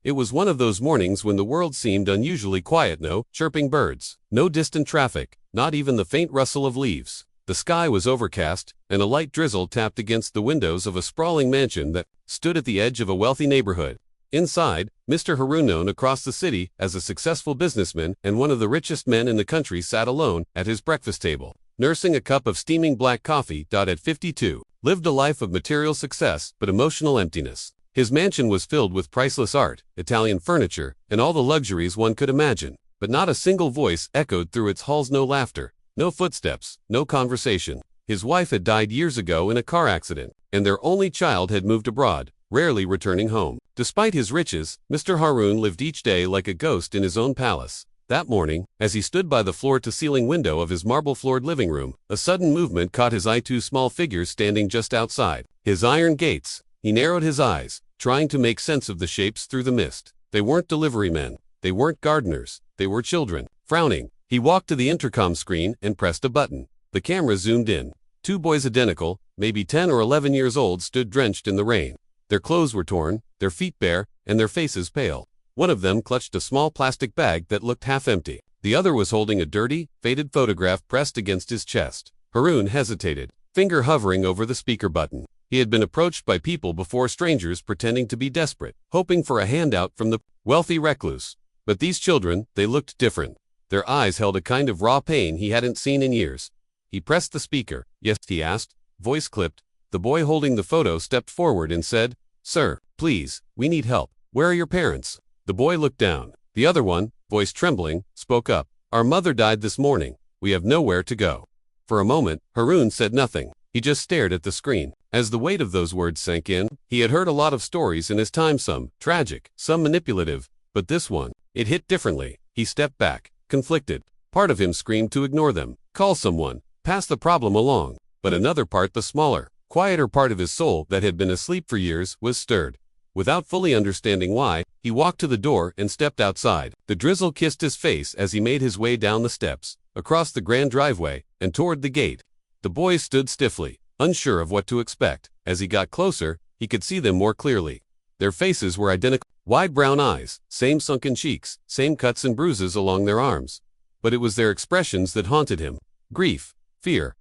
It was one of those mornings when the world seemed unusually quiet. No chirping birds, no distant traffic, not even the faint rustle of leaves. The sky was overcast, and a light drizzle tapped against the windows of a sprawling mansion that stood at the edge of a wealthy neighborhood. Inside, Mr. Haroon, known across the city as a successful businessman and one of the richest men in the country, sat alone at his breakfast table, nursing a cup of steaming black coffee. At 52, lived a life of material success but emotional emptiness. His mansion was filled with priceless art, Italian furniture, and all the luxuries one could imagine, but not a single voice echoed through its halls. No laughter, no footsteps, no conversation. His wife had died years ago in a car accident, and their only child had moved abroad, rarely returning home. Despite his riches, Mr. Haroon lived each day like a ghost in his own palace. That morning, as he stood by the floor-to-ceiling window of his marble-floored living room, a sudden movement caught his eye. Two small figures standing just outside his iron gates. He narrowed his eyes, trying to make sense of the shapes through the mist. They weren't delivery men. They weren't gardeners. They were children. Frowning, he walked to the intercom screen and pressed a button. The camera zoomed in. Two boys identical, maybe 10 or 11 years old, stood drenched in the rain. Their clothes were torn, their feet bare, and their faces pale. One of them clutched a small plastic bag that looked half empty. The other was holding a dirty, faded photograph pressed against his chest. Haroon hesitated, finger hovering over the speaker button. He had been approached by people before, strangers pretending to be desperate, hoping for a handout from the wealthy recluse. But these children, they looked different. Their eyes held a kind of raw pain he hadn't seen in years. He pressed the speaker. Yes, he asked, voice clipped. The boy holding the photo stepped forward and said, "Sir, please, we need help. Where are your parents?" The boy looked down. The other one, voice trembling, spoke up. "Our mother died this morning. We have nowhere to go." For a moment, Haroon said nothing. He just stared at the screen. As the weight of those words sank in, he had heard a lot of stories in his time, some tragic, some manipulative, but this one, it hit differently. He stepped back, conflicted. Part of him screamed to ignore them, call someone, pass the problem along. But another part, the smaller, quieter part of his soul that had been asleep for years, was stirred. Without fully understanding why, he walked to the door and stepped outside. The drizzle kissed his face as he made his way down the steps, across the grand driveway, and toward the gate. The boys stood stiffly, unsure of what to expect. As he got closer, he could see them more clearly. Their faces were identical, wide brown eyes, same sunken cheeks, same cuts and bruises along their arms. But it was their expressions that haunted him. Grief, fear,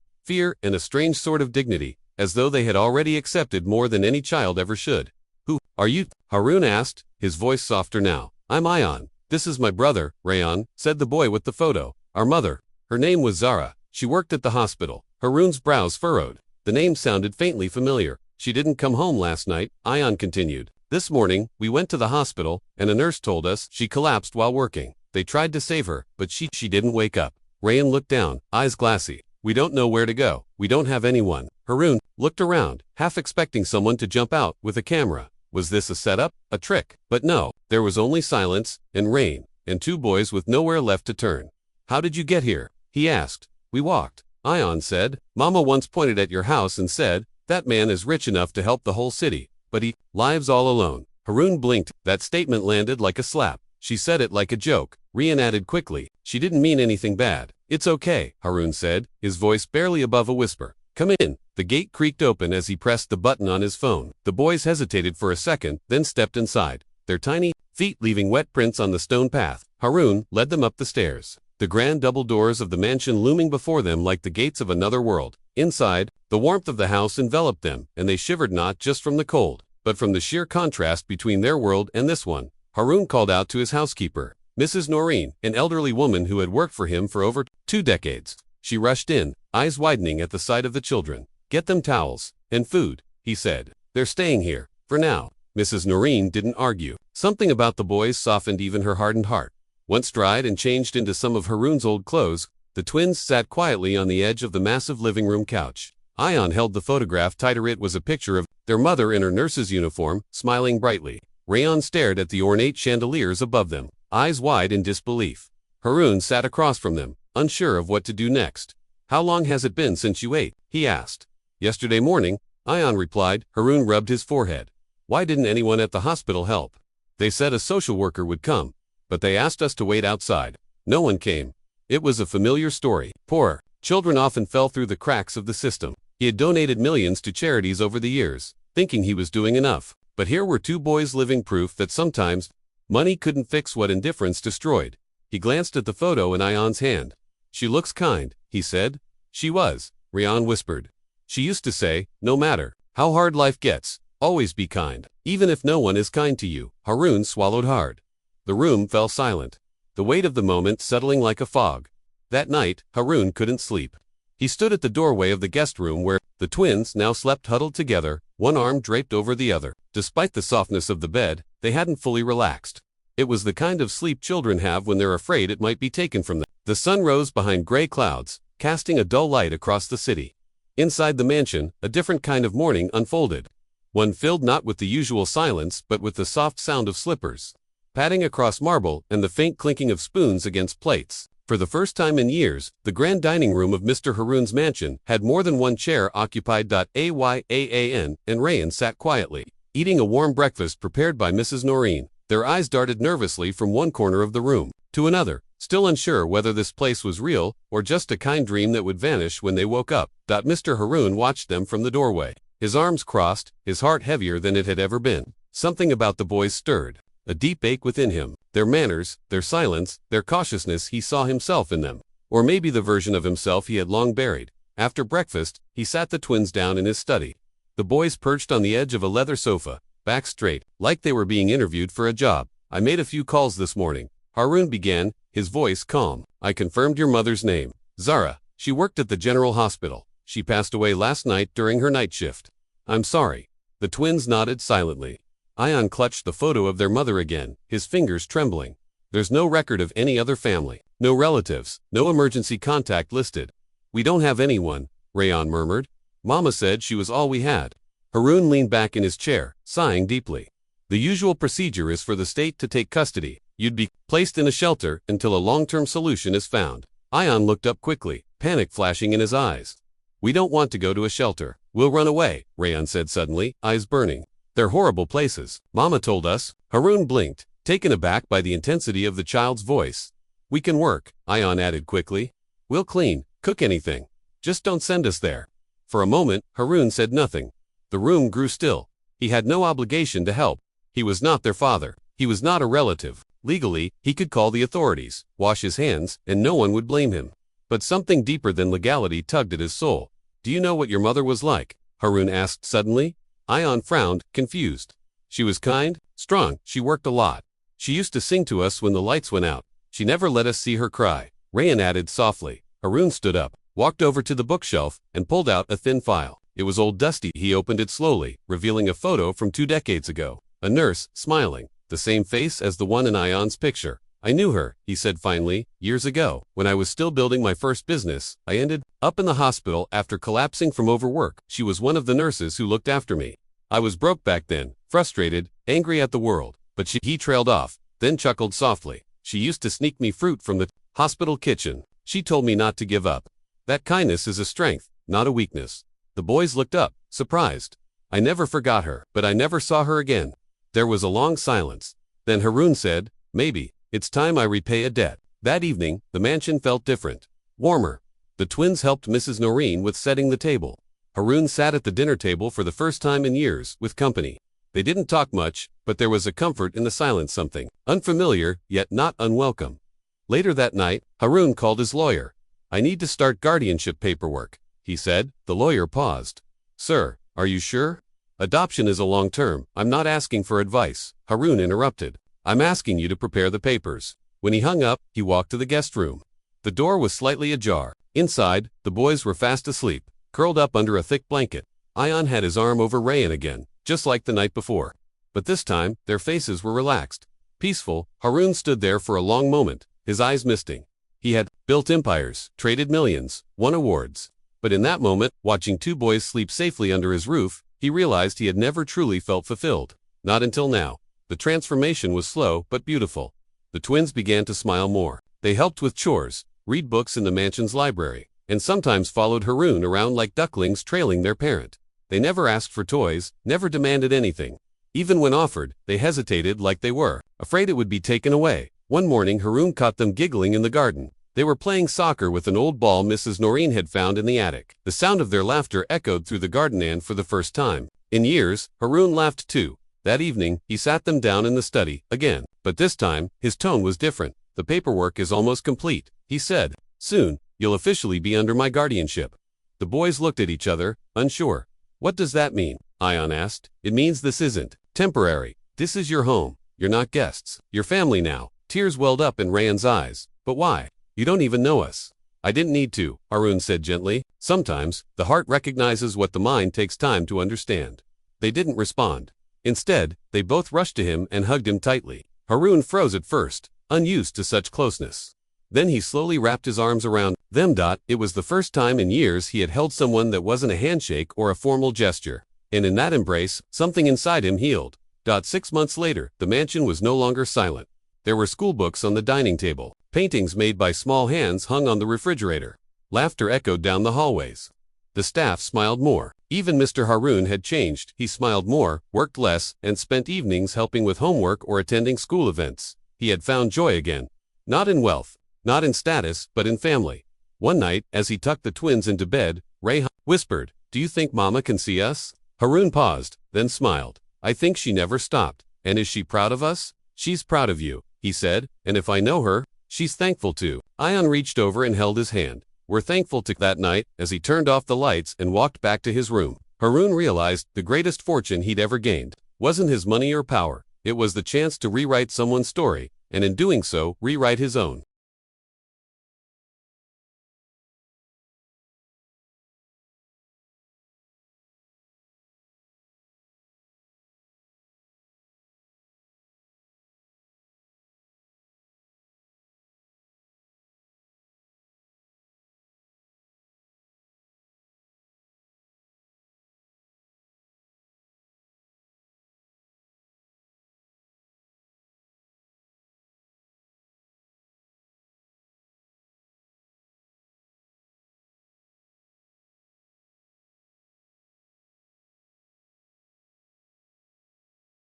and a strange sort of dignity, as though they had already accepted more than any child ever should. "Who are you?" Haroon asked, his voice softer now. "I'm Ion. This is my brother, Rayan," said the boy with the photo. "Our mother. Her name was Zara. She worked at the hospital." Haroon's brows furrowed. The name sounded faintly familiar. "She didn't come home last night," Ion continued. "This morning, we went to the hospital, and a nurse told us she collapsed while working. They tried to save her, but she didn't wake up." Rayan looked down, eyes glassy. "We don't know where to go. We don't have anyone." Haroon looked around, half expecting someone to jump out with a camera. Was this a setup, a trick? But no, there was only silence, and rain, and two boys with nowhere left to turn. "How did you get here?" he asked. "We walked," Ion said. "Mama once pointed at your house and said, 'That man is rich enough to help the whole city, but he lives all alone.'" Haroon blinked. That statement landed like a slap. "She said it like a joke," Rayan added quickly. "She didn't mean anything bad." "It's okay," Haroon said, his voice barely above a whisper. "Come in." The gate creaked open as he pressed the button on his phone. The boys hesitated for a second, then stepped inside, their tiny feet leaving wet prints on the stone path. Haroon led them up the stairs, the grand double doors of the mansion looming before them like the gates of another world. Inside, the warmth of the house enveloped them, and they shivered not just from the cold, but from the sheer contrast between their world and this one. Haroon called out to his housekeeper, Mrs. Noreen, an elderly woman who had worked for him for over 2 decades. She rushed in, eyes widening at the sight of the children. "Get them towels and food," he said. "They're staying here, for now." Mrs. Noreen didn't argue. Something about the boys softened even her hardened heart. Once dried and changed into some of Haroon's old clothes, the twins sat quietly on the edge of the massive living room couch. Ion held the photograph tighter. It was a picture of their mother in her nurse's uniform, smiling brightly. Rayan stared at the ornate chandeliers above them, eyes wide in disbelief. Haroon sat across from them, unsure of what to do next. "How long has it been since you ate?" he asked. "Yesterday morning," Ion replied. Haroon rubbed his forehead. "Why didn't anyone at the hospital help?" "They said a social worker would come, but they asked us to wait outside. No one came." It was a familiar story. Poor children often fell through the cracks of the system. He had donated millions to charities over the years, thinking he was doing enough. But here were two boys living proof that sometimes Money couldn't fix what indifference destroyed. He glanced at the photo in Ayan's hand. "She looks kind," he said. "She was," Rayan whispered. "She used to say, no matter how hard life gets, always be kind, even if no one is kind to you." Harun swallowed hard. The room fell silent, the weight of the moment settling like a fog. That night, Harun couldn't sleep. He stood at the doorway of the guest room where the twins now slept huddled together, one arm draped over the other. Despite the softness of the bed, they hadn't fully relaxed. It was the kind of sleep children have when they're afraid it might be taken from them. The sun rose behind gray clouds, casting a dull light across the city. Inside the mansion, a different kind of morning unfolded. One filled not with the usual silence but with the soft sound of slippers padding across marble and the faint clinking of spoons against plates. For the first time in years, the grand dining room of Mr. Harun's mansion had more than one chair occupied. Ayan and Rayan sat quietly, eating a warm breakfast prepared by Mrs. Noreen. Their eyes darted nervously from one corner of the room to another, still unsure whether this place was real or just a kind dream that would vanish when they woke up. Mr. Harun watched them from the doorway, his arms crossed, his heart heavier than it had ever been. Something about the boys stirred a deep ache within him. Their manners, their silence, their cautiousness, he saw himself in them. Or maybe the version of himself he had long buried. After breakfast, he sat the twins down in his study. The boys perched on the edge of a leather sofa, back straight, like they were being interviewed for a job. "I made a few calls this morning," Harun began, his voice calm. "I confirmed your mother's name. Zara. She worked at the General Hospital. She passed away last night during her night shift." "I'm sorry." The twins nodded silently. Ayan clutched the photo of their mother again, his fingers trembling. "There's no record of any other family, no relatives, no emergency contact listed." "We don't have anyone," Rayan murmured. "Mama said she was all we had." Harun leaned back in his chair, sighing deeply. "The usual procedure is for the state to take custody. You'd be placed in a shelter until a long-term solution is found." Ayan looked up quickly, panic flashing in his eyes. "We don't want to go to a shelter. We'll run away," Rayan said suddenly, eyes burning. "They're horrible places. Mama told us." Harun blinked, taken aback by the intensity of the child's voice. "We can work," Ayan added quickly. "We'll clean, cook anything. Just don't send us there." For a moment, Harun said nothing. The room grew still. He had no obligation to help. He was not their father. He was not a relative. Legally, he could call the authorities, wash his hands, and no one would blame him. But something deeper than legality tugged at his soul. "Do you know what your mother was like?" Harun asked suddenly. Ayan frowned, confused. "She was kind, strong, she worked a lot. She used to sing to us when the lights went out. She never let us see her cry," Rayan added softly. Harun stood up, walked over to the bookshelf, and pulled out a thin file. It was old dusty. He opened it slowly, revealing a photo from 2 decades ago. A nurse, smiling, the same face as the one in Ayan's picture. "I knew her," he said finally, "years ago. When I was still building my first business, I ended up in the hospital after collapsing from overwork. She was one of the nurses who looked after me. I was broke back then, frustrated, angry at the world, but he trailed off, then chuckled softly. She used to sneak me fruit from the hospital kitchen. She told me not to give up. That kindness is a strength, not a weakness." The boys looked up, surprised. "I never forgot her, but I never saw her again." There was a long silence. Then Harun said, "Maybe it's time I repay a debt." That evening, the mansion felt different, warmer. The twins helped Mrs. Noreen with setting the table. Harun sat at the dinner table for the first time in years, with company. They didn't talk much, but there was a comfort in the silence, something unfamiliar, yet not unwelcome. Later that night, Harun called his lawyer. "I need to start guardianship paperwork," he said. The lawyer paused. "Sir, are you sure? Adoption is a long term." "I'm not asking for advice," Harun interrupted. "I'm asking you to prepare the papers." When he hung up, he walked to the guest room. The door was slightly ajar. Inside, the boys were fast asleep, curled up under a thick blanket. Ayan had his arm over Rayan again, just like the night before. But this time, their faces were relaxed. Peaceful, Harun stood there for a long moment, his eyes misting. He had built empires, traded millions, won awards. But in that moment, watching 2 boys sleep safely under his roof, he realized he had never truly felt fulfilled. Not until now. The transformation was slow but beautiful. The twins began to smile more. They helped with chores, read books in the mansion's library, and sometimes followed Harun around like ducklings trailing their parent. They never asked for toys, never demanded anything. Even when offered, they hesitated like they were afraid it would be taken away. One morning Harun caught them giggling in the garden. They were playing soccer with an old ball Mrs. Noreen had found in the attic. The sound of their laughter echoed through the garden, and for the first time in years, Harun laughed too. That evening, he sat them down in the study, again. But this time, his tone was different. The paperwork is almost complete, he said. Soon, you'll officially be under my guardianship. The boys looked at each other, unsure. What does that mean? Ion asked. It means this isn't temporary. This is your home. You're not guests. You're family now. Tears welled up in Rayan's eyes. But why? You don't even know us. I didn't need to, Harun said gently. Sometimes, the heart recognizes what the mind takes time to understand. They didn't respond. Instead, they both rushed to him and hugged him tightly. Harun froze at first, unused to such closeness. Then he slowly wrapped his arms around them. It was the first time in years he had held someone that wasn't a handshake or a formal gesture. And in that embrace, something inside him healed. 6 months later, the mansion was no longer silent. There were schoolbooks on the dining table. Paintings made by small hands hung on the refrigerator. Laughter echoed down the hallways. The staff smiled more. Even Mr. Harun had changed. He smiled more, worked less, and spent evenings helping with homework or attending school events. He had found joy again. Not in wealth, not in status, but in family. One night, as he tucked the twins into bed, Ray whispered, "Do you think Mama can see us?" Harun paused, then smiled. "I think she never stopped. And is she proud of us?" "She's proud of you," he said, "and if I know her, she's thankful too." Ion reached over and held his hand. "We're thankful to." That night, as he turned off the lights and walked back to his room, Harun realized the greatest fortune he'd ever gained wasn't his money or power. It was the chance to rewrite someone's story, and in doing so, rewrite his own.